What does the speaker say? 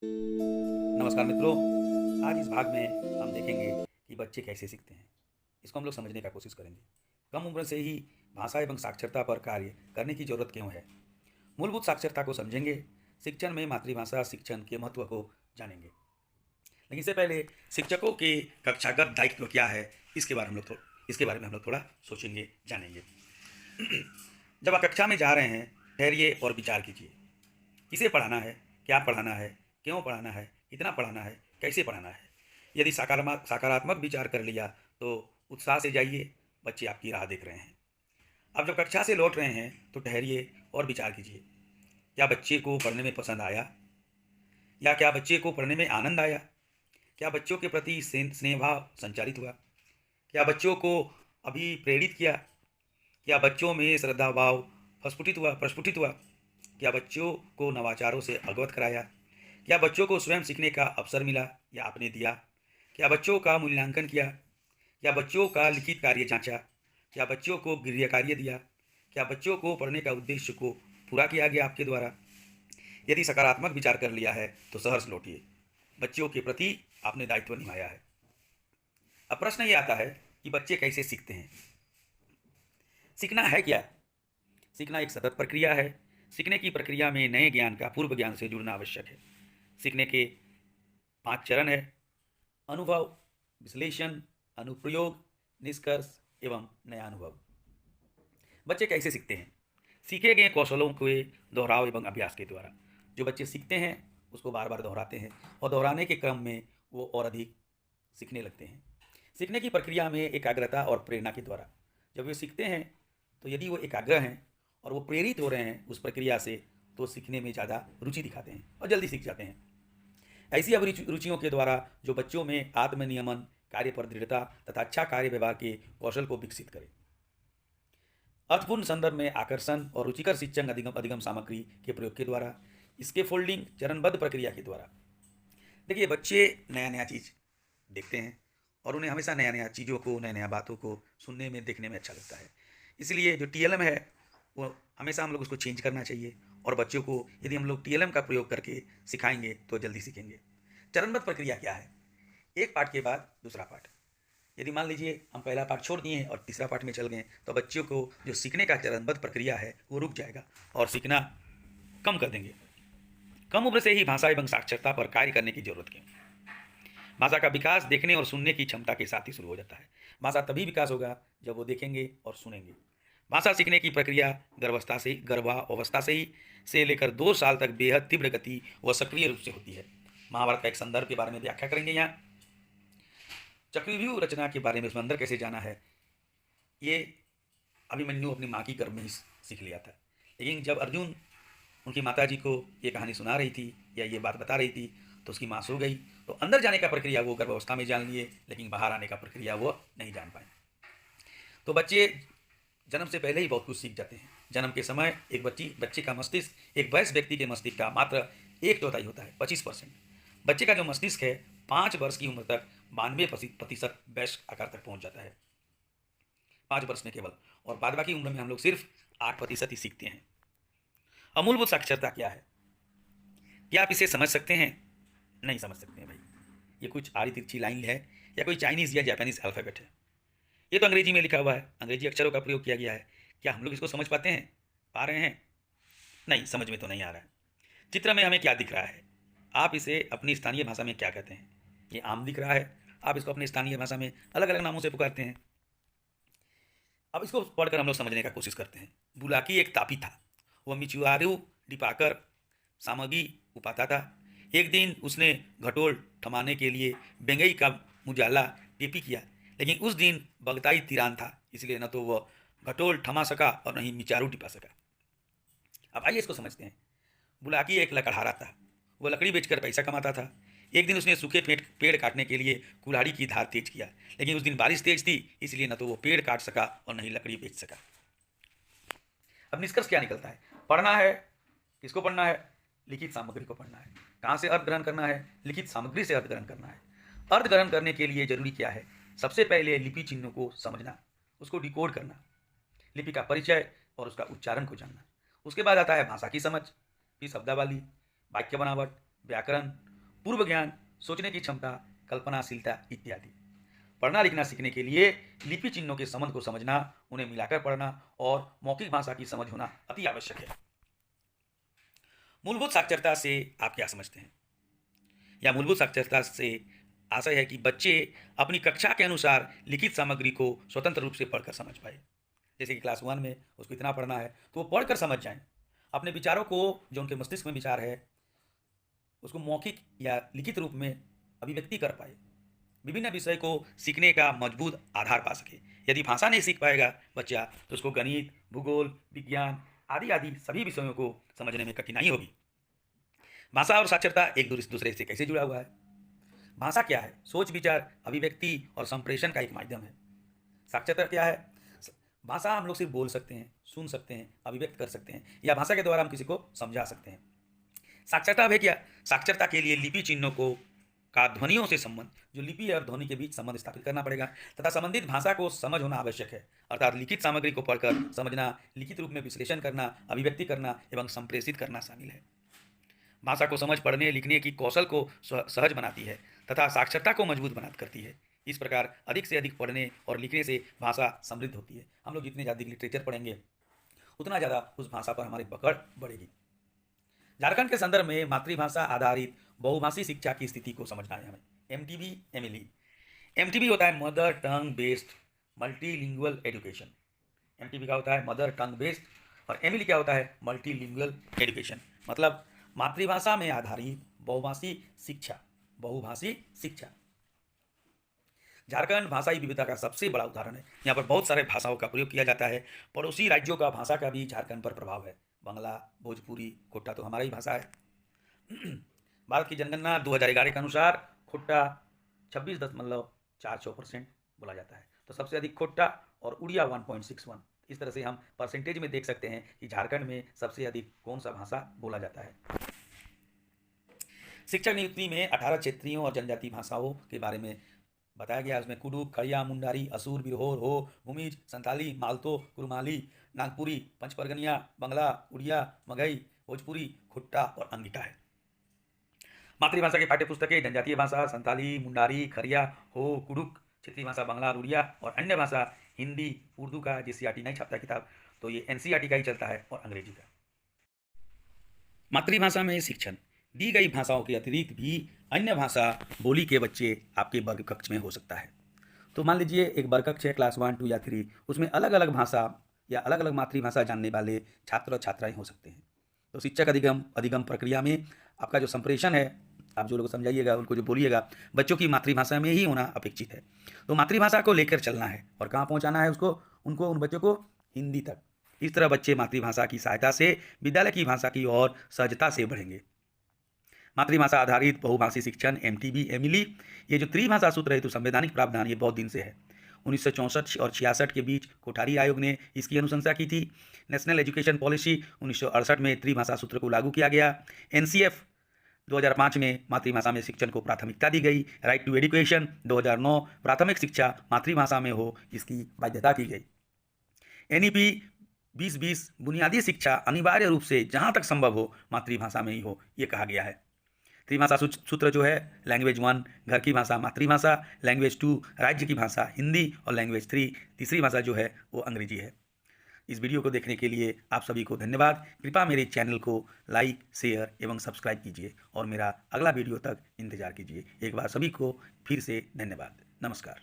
नमस्कार मित्रों। आज इस भाग में हम देखेंगे कि बच्चे कैसे सीखते हैं। इसको हम लोग समझने का कोशिश करेंगे। कम उम्र से ही भाषा एवं साक्षरता पर कार्य करने की जरूरत क्यों है, मूलभूत साक्षरता को समझेंगे, शिक्षण में मातृभाषा शिक्षण के महत्व को जानेंगे। लेकिन इससे पहले शिक्षकों के कक्षागत दायित्व क्या है, इसके बारे में हम लोग थोड़ा सोचेंगे, जानेंगे। जब आप कक्षा में जा रहे हैं, ठहरिए और विचार कीजिए। किसे पढ़ाना है, क्या पढ़ाना है, क्यों पढ़ाना है, कितना पढ़ाना है, कैसे पढ़ाना है। यदि सकारात्मक विचार कर लिया तो उत्साह से जाइए, बच्चे आपकी राह देख रहे हैं। अब जब कक्षा से लौट रहे हैं तो ठहरिए और विचार कीजिए। क्या बच्चे को पढ़ने में पसंद आया, या क्या बच्चे को पढ़ने में आनंद आया? क्या बच्चों के प्रति स्नेह भाव संचारित हुआ? क्या बच्चों को अभी प्रेरित किया? क्या बच्चों में श्रद्धा भाव प्रस्फुटित हुआ? क्या बच्चों को नवाचारों से अवगत कराया? क्या बच्चों को स्वयं सीखने का अवसर मिला या आपने दिया? क्या बच्चों का मूल्यांकन किया? क्या बच्चों का लिखित कार्य जांचा? क्या बच्चों को गृह कार्य दिया? क्या बच्चों को पढ़ने का उद्देश्य को पूरा किया गया आपके द्वारा? यदि सकारात्मक विचार कर लिया है तो सहर्ष लौटिए, बच्चों के प्रति आपने दायित्व निभाया है। अब प्रश्न ये आता है कि बच्चे कैसे सीखते हैं। सीखना है क्या? सीखना एक सतत प्रक्रिया है। सीखने की प्रक्रिया में नए ज्ञान का पूर्व ज्ञान से जुड़ना आवश्यक है। सीखने के 5 चरण है: अनुभव, विश्लेषण, अनुप्रयोग, निष्कर्ष एवं नया अनुभव। बच्चे कैसे सीखते हैं? सीखे गए कौशलों के दोहराव एवं अभ्यास के द्वारा। जो बच्चे सीखते हैं उसको बार बार दोहराते हैं और दोहराने के क्रम में वो और अधिक सीखने लगते हैं। सीखने की प्रक्रिया में एकाग्रता और प्रेरणा के द्वारा। जब वे सीखते हैं तो यदि वो एकाग्र हैं और वो प्रेरित हो रहे हैं उस प्रक्रिया से, तो सीखने में ज़्यादा रुचि दिखाते हैं और जल्दी सीख जाते हैं। ऐसी रुचियों के द्वारा जो बच्चों में आत्मनियमन, कार्य पर दृढ़ता तथा अच्छा कार्य व्यवहार के कौशल को विकसित करे। अर्थपूर्ण संदर्भ में आकर्षण और रुचिकर शिक्षण अधिगम सामग्री के प्रयोग के द्वारा। इसके फोल्डिंग चरणबद्ध प्रक्रिया के द्वारा। देखिए, बच्चे नया नया चीज़ देखते हैं और उन्हें हमेशा नया नया चीज़ों को, नया नया बातों को सुनने में, देखने में अच्छा लगता है। इसलिए जो टीएलएम है वो हमेशा हम लोग उसको चेंज करना चाहिए और बच्चों को यदि हम लोग टीएलएम का प्रयोग करके सिखाएंगे तो जल्दी सीखेंगे। चरणबद्ध प्रक्रिया क्या है? एक पाठ के बाद दूसरा पाठ। यदि मान लीजिए हम पहला पाठ छोड़ दिए और तीसरा पाठ में चल गए तो बच्चों को जो सीखने का चरणबद्ध प्रक्रिया है वो रुक जाएगा और सीखना कम कर देंगे। कम उम्र से ही भाषा एवं साक्षरता पर कार्य करने की जरूरत क्यों? भाषा का विकास देखने और सुनने की क्षमता के साथ ही शुरू हो जाता है। भाषा तभी विकास होगा जब वो देखेंगे और सुनेंगे। भाषा सीखने की प्रक्रिया गर्भावस्था से लेकर 2 साल तक बेहद तीव्र गति व सक्रिय रूप से होती है। महाभारत का एक संदर्भ के बारे में व्याख्या करेंगे यहाँ। चक्रव्यूह रचना के बारे में उसमें अंदर कैसे जाना है, ये अभिमन्यु अपनी माँ की गर्भ में ही सीख लिया था। लेकिन जब अर्जुन उनकी माता जी को ये कहानी सुना रही थी या ये बात बता रही थी तो उसकी माँ सो गई। तो अंदर जाने का प्रक्रिया वो गर्भावस्था में जान लिए, लेकिन बाहर आने का प्रक्रिया वो नहीं जान पाए। तो बच्चे जन्म से पहले ही बहुत कुछ सीख जाते हैं। जन्म के समय एक बच्चे का मस्तिष्क एक वयस्क व्यक्ति के मस्तिष्क का मात्र 1/4 होता है, 25%। बच्चे का जो मस्तिष्क है 5 वर्ष की उम्र तक 92% वयस्क आकार तक पहुंच जाता है, 5 वर्ष में केवल। और बाद बाकी उम्र में हम लोग सिर्फ 8% ही सीखते हैं। अमूलभूत साक्षरता क्या है? क्या आप इसे समझ सकते हैं? नहीं समझ सकते हैं भाई। ये कुछ आड़ी तिरछी लाइन है या कोई चाइनीज़ या जापानीज़ अल्फ़ाबेट है। ये तो अंग्रेजी में लिखा हुआ है, अंग्रेजी अक्षरों का प्रयोग किया गया है। क्या हम लोग इसको समझ पाते हैं, पा रहे हैं? नहीं, समझ में तो नहीं आ रहा है। चित्र में हमें क्या दिख रहा है? आप इसे अपनी स्थानीय भाषा में क्या कहते हैं? ये आम दिख रहा है, आप इसको अपनी स्थानीय भाषा में अलग अलग नामों से पुकारते हैं। अब इसको पढ़कर हम लोग समझने का कोशिश करते हैं। बुलाकी एक तापी था, वह मिचुआरू डिपाकर सामगी उपाता था। एक दिन उसने घटोल थमाने के लिए बेंगई का मुजाला पेपी किया, लेकिन उस दिन बगताई तिरान था, इसलिए न तो वह घटोल थमा सका और न ही मिचारू टिपा सका। अब आइए इसको समझते हैं। बुलाकी एक लकड़हारा था, वह लकड़ी बेचकर पैसा कमाता था। एक दिन उसने सूखे पेड़ काटने के लिए कुल्हाड़ी की धार तेज किया, लेकिन उस दिन बारिश तेज थी, इसलिए न तो वो पेड़ काट सका और न ही लकड़ी बेच सका। अब निष्कर्ष क्या निकलता है? पढ़ना है, किसको पढ़ना है? लिखित सामग्री को पढ़ना है। कहाँ से अर्थ ग्रहण करना है? लिखित सामग्री से अर्थ ग्रहण करना है। अर्थ ग्रहण करने के लिए जरूरी क्या है? सबसे पहले लिपि चिन्हों को समझना, उसको डिकोड करना, लिपि का परिचय और उसका उच्चारण को जानना। उसके बाद आता है भाषा की समझ, फिर शब्दावली, वाक्य बनावट, व्याकरण पूर्व ज्ञान, सोचने की क्षमता, कल्पनाशीलता इत्यादि। पढ़ना लिखना सीखने के लिए लिपि चिन्हों के संबंध को समझना, उन्हें मिलाकर पढ़ना और मौखिक भाषा की समझ होना अति आवश्यक है। मूलभूत साक्षरता से आप क्या समझते हैं? या मूलभूत साक्षरता से आशय है कि बच्चे अपनी कक्षा के अनुसार लिखित सामग्री को स्वतंत्र रूप से पढ़कर समझ पाए। जैसे कि क्लास 1 में उसको इतना पढ़ना है तो वो पढ़कर समझ जाएं। अपने विचारों को, जो उनके मस्तिष्क में विचार है, उसको मौखिक या लिखित रूप में अभिव्यक्ति कर पाए। विभिन्न विषय को सीखने का मजबूत आधार पा सके। यदि भाषा नहीं सीख पाएगा बच्चा तो उसको गणित, भूगोल, विज्ञान आदि आदि सभी विषयों को समझने में कठिनाई होगी। भाषा और साक्षरता एक दूसरे से कैसे जुड़ा हुआ है? भाषा क्या है? सोच, विचार, अभिव्यक्ति और संप्रेषण का एक माध्यम है। साक्षरता क्या है? भाषा हम लोग सिर्फ बोल सकते हैं, सुन सकते हैं, अभिव्यक्त कर सकते हैं, या भाषा के द्वारा हम किसी को समझा सकते हैं। साक्षरता है क्या? साक्षरता के लिए लिपि चिन्हों को का ध्वनियों से संबंध, जो लिपि और ध्वनि के बीच संबंध स्थापित करना पड़ेगा, तथा संबंधित भाषा को समझ होना आवश्यक है। अर्थात लिखित सामग्री को पढ़कर समझना, लिखित रूप में विश्लेषण करना, अभिव्यक्ति करना एवं संप्रेषित करना शामिल है। भाषा को समझ पढ़ने लिखने की कौशल को सहज बनाती है तथा साक्षरता को मजबूत बना करती है। इस प्रकार अधिक से अधिक पढ़ने और लिखने से भाषा समृद्ध होती है। हम लोग जितने ज़्यादा लिटरेचर पढ़ेंगे उतना ज़्यादा उस भाषा पर हमारी पकड़ बढ़ेगी। झारखंड के संदर्भ में मातृभाषा आधारित बहुभाषी शिक्षा की स्थिति को समझना है हमें। MTB, MLE। MTB होता है mother tongue based multilingual education. MTB का होता है मदर टंग बेस्ड, और MLE क्या होता है? Multilingual education. मतलब मातृभाषा में आधारित बहुभाषी शिक्षा, बहुभाषी शिक्षा। झारखंड भाषाई विविधता का सबसे बड़ा उदाहरण है। यहाँ पर बहुत सारे भाषाओं का प्रयोग किया जाता है। पड़ोसी राज्यों का भाषा का भी झारखंड पर प्रभाव है। बांग्ला, भोजपुरी, खोट्टा तो हमारा ही भाषा है। भारत की जनगणना 2011 के अनुसार खोट्टा 26.46% बोला जाता है। तो सबसे अधिक खोट्टा और उड़िया 1.61। इस तरह से हम परसेंटेज में देख सकते हैं कि झारखंड में सबसे अधिक कौन सा भाषा बोला जाता है। शिक्षक नियुक्ति में 18 क्षेत्रीय और जनजातीय भाषाओं के बारे में बताया गया। उसमें कुडुक, खड़िया, मुंडारी, असुर, बिरहोर, हो, भूमिज, संथाली, मालतो, कुरुमाली, नागपुरी, पंचपरगनिया, बंगला, उड़िया, मगही, भोजपुरी, खुट्टा और अंगिका है। मातृभाषा की पाठ्यपुस्तकें जनजातीय भाषा संथाली, मुंडारी, खरिया, हो, कुडुक, क्षेत्रीय भाषा बांग्ला, उड़िया, और अन्य भाषा हिंदी, उर्दू का JCERT नहीं छपता किताब तो ये NCERT का ही चलता है, और अंग्रेजी का। मातृभाषा में शिक्षण दी गई भाषाओं के अतिरिक्त भी अन्य भाषा बोली के बच्चे आपके वर्ग कक्ष में हो सकता है। तो मान लीजिए एक वर्ग कक्ष है क्लास 1, 2 या 3, उसमें अलग अलग भाषा या अलग अलग मातृभाषा जानने वाले छात्र और छात्राएं हो सकते हैं। तो शिक्षक अधिगम प्रक्रिया में आपका जो संप्रेषण है, आप जो लोग समझाइएगा, उनको जो बोलिएगा, बच्चों की मातृभाषा में ही होना अपेक्षित है। तो मातृभाषा को लेकर चलना है और कहाँ पहुँचाना है उन बच्चों को? हिंदी तक। इस तरह बच्चे मातृभाषा की सहायता से विद्यालय की भाषा की ओर सहजता से बढ़ेंगे। मातृभाषा आधारित बहुभाषी शिक्षण MTB, MLE, ये जो त्रिभाषा सूत्र हेतु संवैधानिक प्रावधान ये बहुत दिन से है। 1964 और 66 के बीच कोठारी आयोग ने इसकी अनुशंसा की थी। नेशनल एजुकेशन पॉलिसी 1968 में त्रिभाषा सूत्र को लागू किया गया। NCF 2005 में मातृभाषा में शिक्षण को प्राथमिकता दी गई। राइट टू एजुकेशन 2009 प्राथमिक शिक्षा मातृभाषा में हो, इसकी बाध्यता की गई। NEP 2020 बुनियादी शिक्षा अनिवार्य रूप से जहाँ तक संभव हो मातृभाषा में ही हो, ये कहा गया है। त्रिभाषा सूत्र जो है, लैंग्वेज 1 घर की भाषा मातृभाषा, लैंग्वेज 2 राज्य की भाषा हिंदी, और लैंग्वेज 3 तीसरी भाषा जो है वो अंग्रेजी है। इस वीडियो को देखने के लिए आप सभी को धन्यवाद। कृपया मेरे चैनल को लाइक, शेयर एवं सब्सक्राइब कीजिए और मेरा अगला वीडियो तक इंतजार कीजिए। एक बार सभी को फिर से धन्यवाद। नमस्कार।